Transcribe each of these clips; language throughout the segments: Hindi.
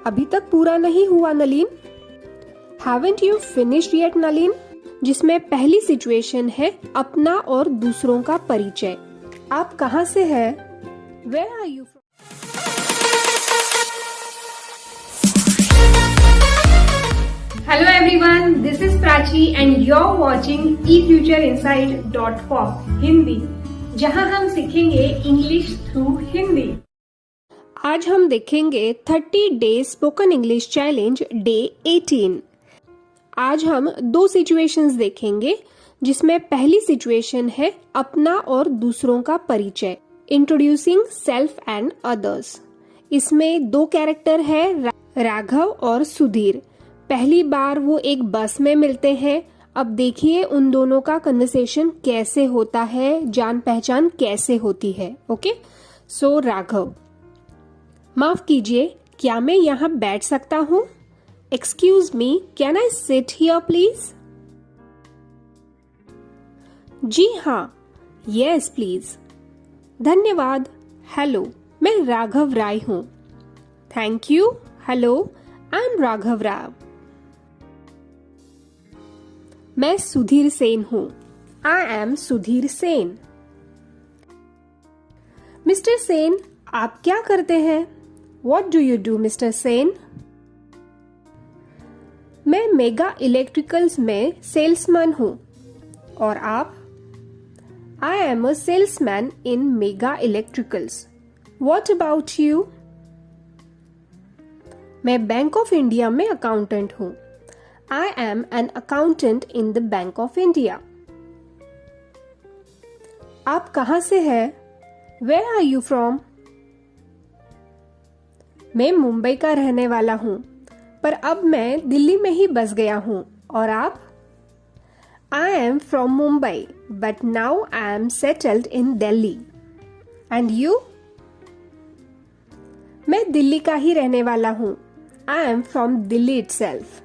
अभी तक पूरा नहीं हुआ Nalin? Haven't you finished yet Nalin? जिसमें पहली सिचुएशन है अपना और दूसरों का परिचय। आप कहाँ से हैं? Where are you from? Hello everyone, this is Prachi and you're watching efutureinsight.com Hindi, जहां हम सीखेंगे इंग्लिश थ्रू हिंदी। आज हम देखेंगे 30 days spoken English challenge day 18। आज हम दो सिचुएशंस देखेंगे, जिसमें पहली सिचुएशन है अपना और दूसरों का परिचय, इंट्रोड्यूसिंग सेल्फ एंड अदर्स। इसमें दो कैरेक्टर है, राघव और सुधीर। पहली बार वो एक बस में मिलते हैं। अब देखिए उन दोनों का कन्वर्सेशन कैसे होता है, जान पहचान कैसे होती है। ओके, सो राघव, माफ कीजिए, क्या मैं यहाँ बैठ सकता हूँ? Excuse me, can I sit here please? जी हाँ, यस प्लीज। धन्यवाद। हेलो, मैं राघव राय हूँ। Thank you. Hello, I am Raghav Rao. मैं सुधीर सेन हूँ। I am Sudhir Sen. Mister Sen, आप क्या करते हैं? What do you do, mister Sen? मैं मेगा इलेक्ट्रिकल्स में सेल्समैन हूँ। और आप? I am a salesman in mega electricals. What about you? मैं बैंक ऑफ इंडिया में अकाउंटेंट हूँ। I am an accountant in the Bank of India. आप कहाँ से हैं? Where are you from? मैं मुंबई का रहने वाला हूँ, पर अब मैं दिल्ली में ही बस गया हूँ। और आप? I am from Mumbai, but now I am settled in Delhi. And you? मैं दिल्ली का ही रहने वाला हूँ। I am from Delhi itself.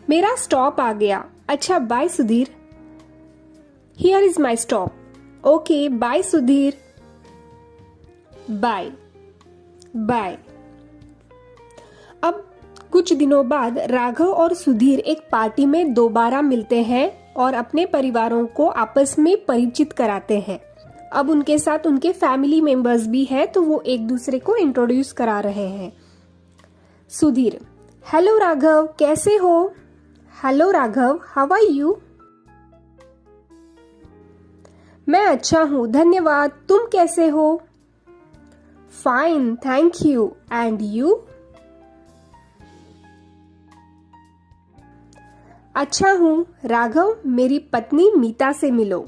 मेरा स्टॉप आ गया। अच्छा, bye Sudhir. Here is my stop. Okay, bye Sudhir. Bye bye. अब कुछ दिनों बाद राघव और सुधीर एक पार्टी में दोबारा मिलते हैं और अपने परिवारों को आपस में परिचित कराते हैं। अब उनके साथ उनके फैमिली मेंबर्स भी हैं, तो वो एक दूसरे को इंट्रोड्यूस करा रहे हैं। सुधीर, हेलो राघव, कैसे हो? Hello Raghav, how are you? मैं अच्छा हूँ, धन्यवाद। तुम कैसे हो? Fine, thank you. And you? अच्छा हूँ राघव, मेरी पत्नी मीता से मिलो।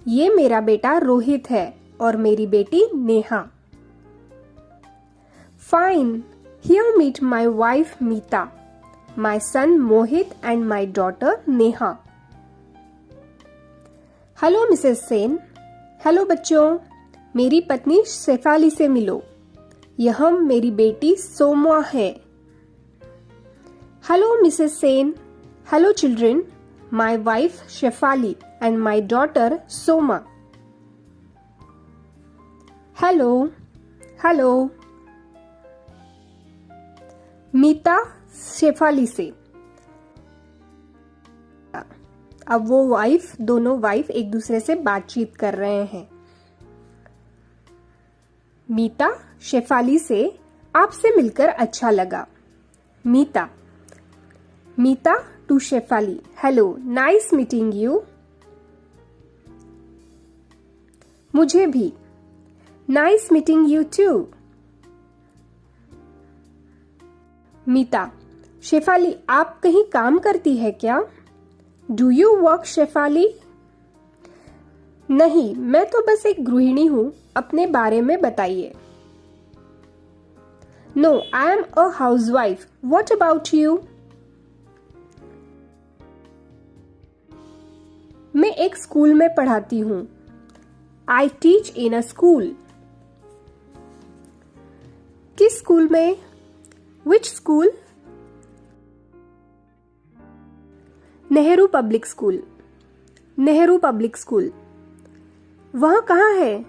ये मेरा बेटा रोहित है और मेरी बेटी Neha. Fine, here meet my wife Meeta, my son Mohit and my daughter Neha. Hello Mrs Sen. हेलो बच्चों, मेरी पत्नी शेफाली से मिलो। यह मेरी बेटी सोमा है। Hello Mrs Sen. Hello children, my wife Shefali and my daughter Soma. Hello hello. Meeta Shefali से। अब वो दोनों वाइफ एक दूसरे से बातचीत कर रहे हैं। मीता शेफाली से, आपसे मिलकर अच्छा लगा। Meeta to Shefali, hello, nice meeting you. मुझे भी, nice meeting you too. Meeta, Shefali, आप कहीं काम करती है क्या? Do you work Shefali? नहीं, मैं तो बस एक गृहिणी हूँ, अपने बारे में बताइए। No, I am a housewife. What about you? मैं एक स्कूल में पढ़ाती हूँ। I teach in a school. किस स्कूल में? Which school? Nehru public school. Nehru public school. वह कहाँ है?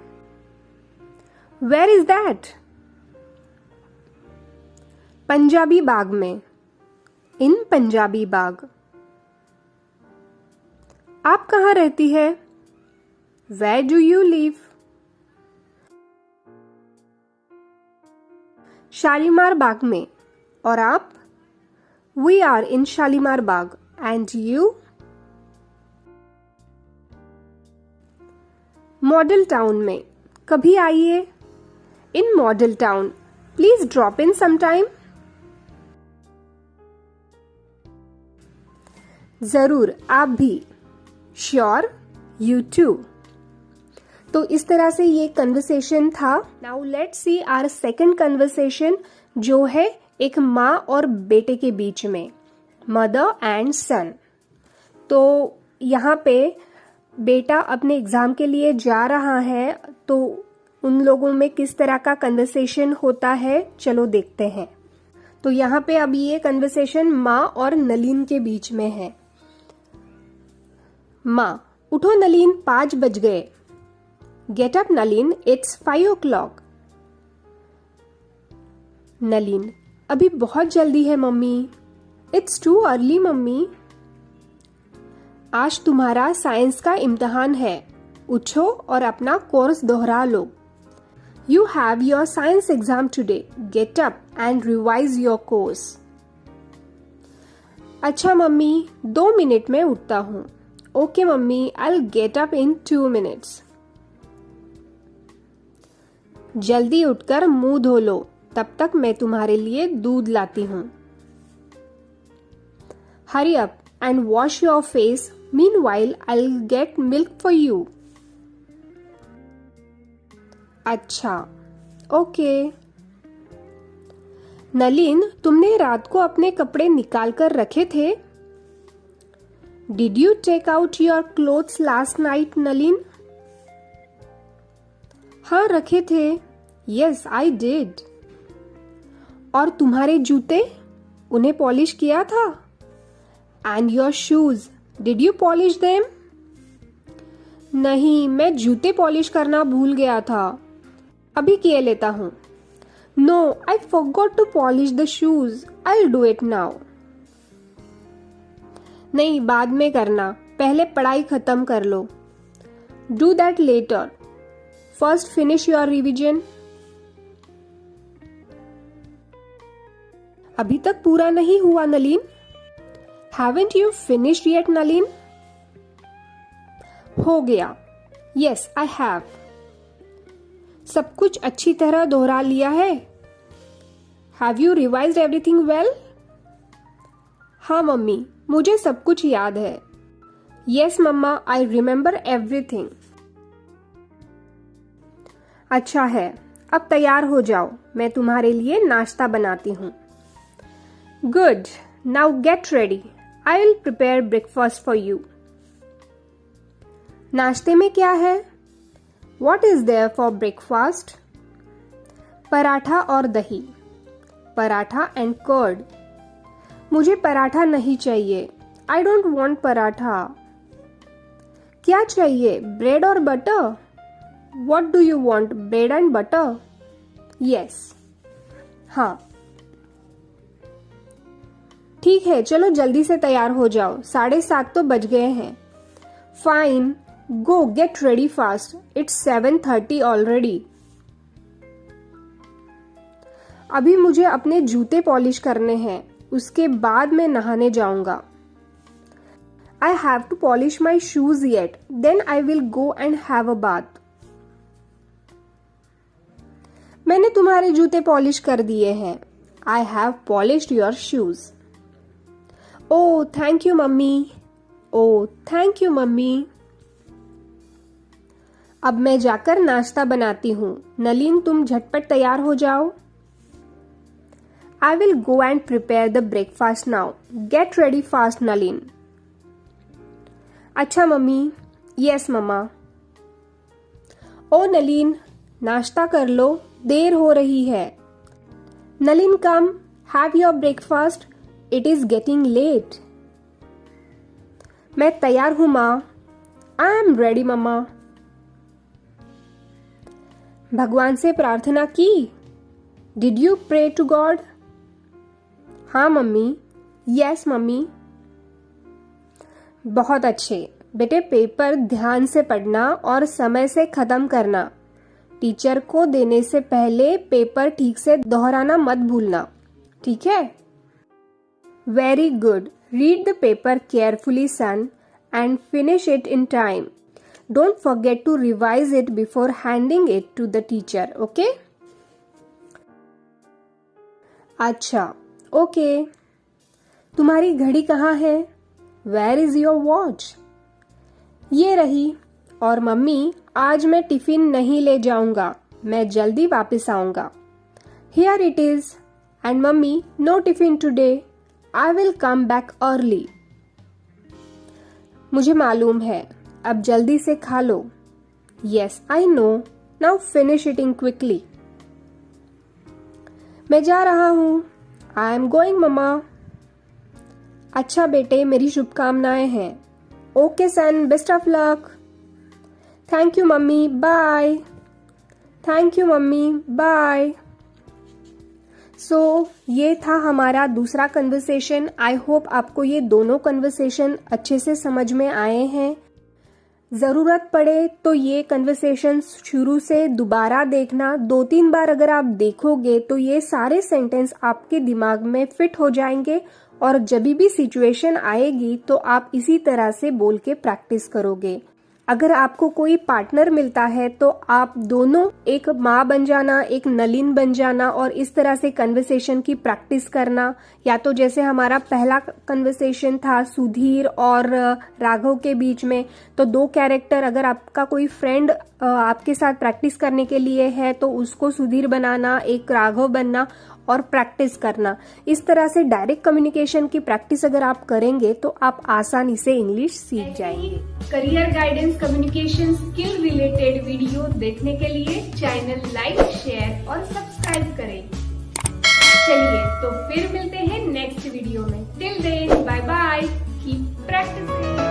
Where is that? Punjabi Bagh में, इन पंजाबी बाग। आप कहाँ रहती है? Where do you live? Shalimar बाग में, और आप? We are in Shalimar Bagh, and you? Model Town में, कभी आइए, in Model Town, please drop in sometime. जरूर, आप भी, श्योर, यू टू। तो इस तरह से ये कन्वर्सेशन था। Now let's see our second conversation, जो है एक माँ और बेटे के बीच में, मदर एंड सन। तो यहाँ पे बेटा अपने एग्जाम के लिए जा रहा है, तो उन लोगों में किस तरह का कन्वर्सेशन होता है, चलो देखते हैं। तो यहाँ पे अब ये कन्वर्सेशन माँ और नलीन के बीच में है। माँ, उठो नलीन, 5 बज गए। Get up Nalin, it's 5 o'clock। Nalin, अभी बहुत जल्दी है mummy. It's too early mummy. आज तुम्हारा साइंस का इम्तिहान है, उठो और अपना कोर्स दोहरा लो। You have your science exam today, get up and revise your course. अच्छा मम्मी, 2 मिनट में उठता हूँ। Okay mummy, I'll get up in 2 minutes। जल्दी उठकर मुंह धो लो, तब तक मैं तुम्हारे लिए दूध लाती हूँ। Hurry up and wash your face, meanwhile I'll get milk for you। अच्छा, ओके। नलीन, तुमने रात को अपने कपड़े निकाल कर रखे थे? Did you take out your clothes last night, Nalin? हाँ, रखे थे। Yes, I did। और तुम्हारे जूते, उन्हें पॉलिश किया था? And your shoes, did you polish them? नहीं, मैं जूते पॉलिश करना भूल गया था। अभी किए लेता हूँ। No, I forgot to polish the shoes। I'll do it now। नहीं, बाद में करना, पहले पढ़ाई खत्म कर लो। Do that later, first finish your revision. अभी तक पूरा नहीं हुआ Nalin? Haven't you finished yet Nalin? हो गया। Yes, I have. सब कुछ अच्छी तरह दोहरा लिया है? Have you revised everything well? हाँ मम्मी, मुझे सब कुछ याद है। Yes mama, I remember everything. अच्छा है, अब तैयार हो जाओ, मैं तुम्हारे लिए नाश्ता बनाती हूँ। Good, now get ready, I will prepare breakfast for you. नाश्ते में क्या है? What is there for breakfast? Paratha और दही। Paratha and curd. मुझे पराठा नहीं चाहिए। I don't want paratha. क्या चाहिए? ब्रेड और butter? What do you want, bread and butter? Yes. हाँ, ठीक है, चलो जल्दी से तैयार हो जाओ, 7:30 तो बज गए हैं। Fine, go get ready fast, it's 7:30 already. अभी मुझे अपने जूते पॉलिश करने हैं, उसके बाद मैं नहाने जाऊंगा। I have to polish my shoes yet, then I will go and have a bath। मैंने तुम्हारे जूते पॉलिश कर दिए हैं। I have polished your shoes। Oh, thank you mummy. Oh, thank you mummy. अब मैं जाकर नाश्ता बनाती हूँ। नलीन, तुम झटपट तैयार हो जाओ। I will go and prepare the breakfast now। Get ready fast, Nalin. अच्छा मम्मी। Yes mama. ओ नलीन, नाश्ता कर लो, देर हो रही है। Nalin, come, have your breakfast, it is getting late. मैं तैयार हूं माँ। I am ready mama. भगवान से प्रार्थना की? Did you pray to God? हाँ मम्मी। Yes mummy. बहुत अच्छे बेटे, पेपर ध्यान से पढ़ना और समय से खत्म करना। टीचर को देने से पहले पेपर ठीक से दोहराना मत भूलना, ठीक है? Very good. Read the paper carefully son and finish it in time. Don't forget to revise it before handing it to the teacher, okay? अच्छा, ओके। तुम्हारी घड़ी कहाँ है? Where is your watch? ये रही। और मम्मी, आज मैं टिफिन नहीं ले जाऊंगा, मैं जल्दी वापस आऊंगा। Here it is. And mummy, no tiffin today, I will come back early. मुझे मालूम है, अब जल्दी से खा लो। Yes I know, now finish eating quickly. मैं जा रहा हूं। I am going mama. अच्छा बेटे, मेरी शुभकामनाएं हैं। Okay son, best of luck. Thank you mummy, bye. Thank you mummy, bye. So ये था हमारा दूसरा कन्वर्सेशन। आई होप आपको ये दोनों कन्वर्सेशन अच्छे से समझ में आए हैं। जरूरत पड़े तो ये कन्वर्सेशन शुरू से दोबारा देखना। 2-3 बार अगर आप देखोगे तो ये सारे सेंटेंस आपके दिमाग में फिट हो जाएंगे और जब भी सिचुएशन आएगी तो आप इसी तरह से बोल के प्रैक्टिस करोगे। अगर आपको कोई पार्टनर मिलता है तो आप दोनों एक माँ बन जाना, एक नलिन बन जाना और इस तरह से कन्वर्सेशन की प्रैक्टिस करना। या तो जैसे हमारा पहला कन्वर्सेशन था सुधीर और राघव के बीच में, तो 2 कैरेक्टर, अगर आपका कोई फ्रेंड आपके साथ प्रैक्टिस करने के लिए है तो उसको सुधीर बनाना, एक राघव बनना और प्रैक्टिस करना। इस तरह से डायरेक्ट कम्युनिकेशन की प्रैक्टिस अगर आप करेंगे तो आप आसानी से इंग्लिश सीख जाएंगे। Career guidance communication skill related video देखने के लिए चैनल लाइक, शेयर और सब्सक्राइब करें। चलिए तो फिर मिलते हैं नेक्स्ट वीडियो में। Till then bye bye, keep practising.